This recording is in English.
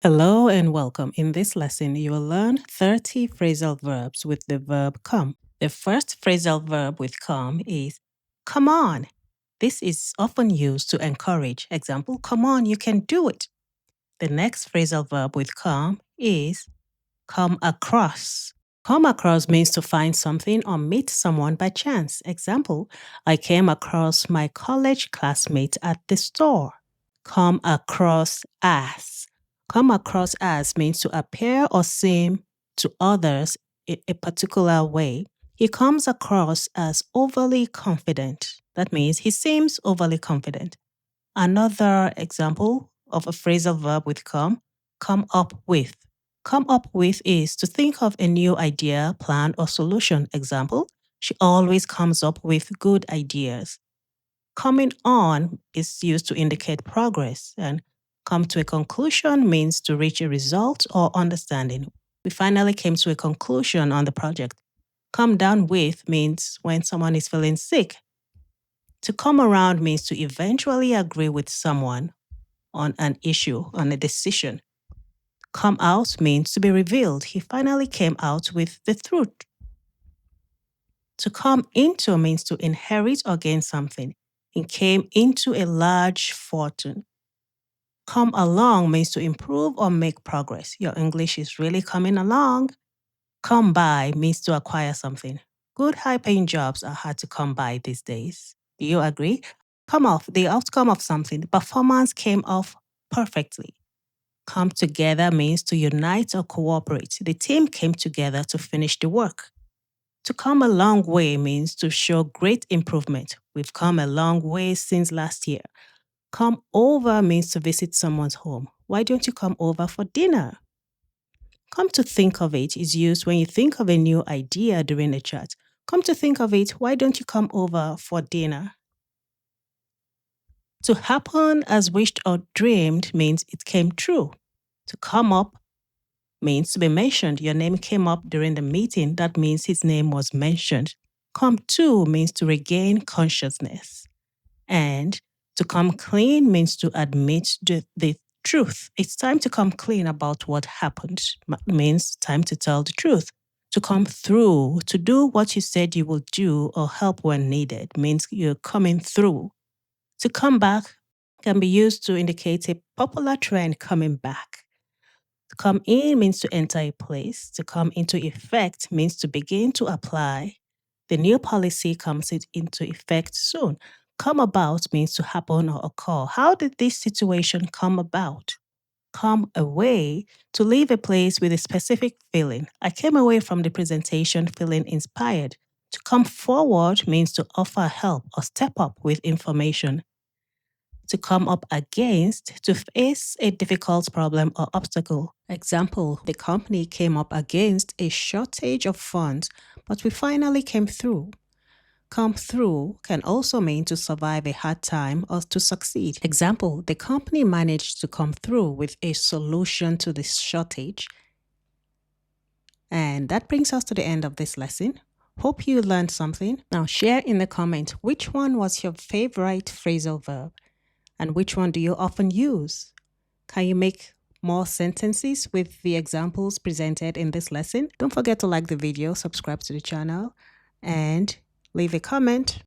Hello and welcome. In this lesson, you will learn 30 phrasal verbs with the verb come. The first phrasal verb with come is come on. This is often used to encourage. Example, come on, you can do it. The next phrasal verb with come is come across. Come across means to find something or meet someone by chance. Example, I came across my college classmate at the store. Come across as. Come across as means to appear or seem to others in a particular way. He comes across as overly confident. That means he seems overly confident. Another example of a phrasal verb with come up with. Come up with is to think of a new idea, plan, or solution. Example, she always comes up with good ideas. Coming on is used to indicate progress, and come to a conclusion means to reach a result or understanding. We finally came to a conclusion on the project. Come down with means when someone is feeling sick. To come around means to eventually agree with someone on an issue, on a decision. Come out means to be revealed. He finally came out with the truth. To come into means to inherit or gain something. He came into a large fortune. Come along means to improve or make progress. Your English is really coming along. Come by means to acquire something. Good high-paying jobs are hard to come by these days. Do you agree? Come off, the outcome of something. The performance came off perfectly. Come together means to unite or cooperate. The team came together to finish the work. To come a long way means to show great improvement. We've come a long way since last year. Come over means to visit someone's home. Why don't you come over for dinner? Come to think of it is used when you think of a new idea during a chat. Come to think of it, why don't you come over for dinner? To happen as wished or dreamed means it came true. To come up means to be mentioned. Your name came up during the meeting. That means his name was mentioned. Come to means to regain consciousness. And to come clean means to admit the truth. It's time to come clean about what happened. Means time to tell the truth. To come through, to do what you said you will do or help when needed, means you're coming through. To come back can be used to indicate a popular trend coming back. To come in means to enter a place. To come into effect means to begin to apply. The new policy comes into effect soon. Come about means to happen or occur. How did this situation come about? Come away, to leave a place with a specific feeling. I came away from the presentation feeling inspired. To come forward means to offer help or step up with information. To come up against, to face a difficult problem or obstacle. Example, the company came up against a shortage of funds, but we finally came through. Come through can also mean to survive a hard time or to succeed. Example, the company managed to come through with a solution to this shortage. And that brings us to the end of this lesson. Hope you learned something. Now share in the comment which one was your favorite phrasal verb and which one do you often use? Can you make more sentences with the examples presented in this lesson? Don't forget to like the video, subscribe to the channel, and leave a comment.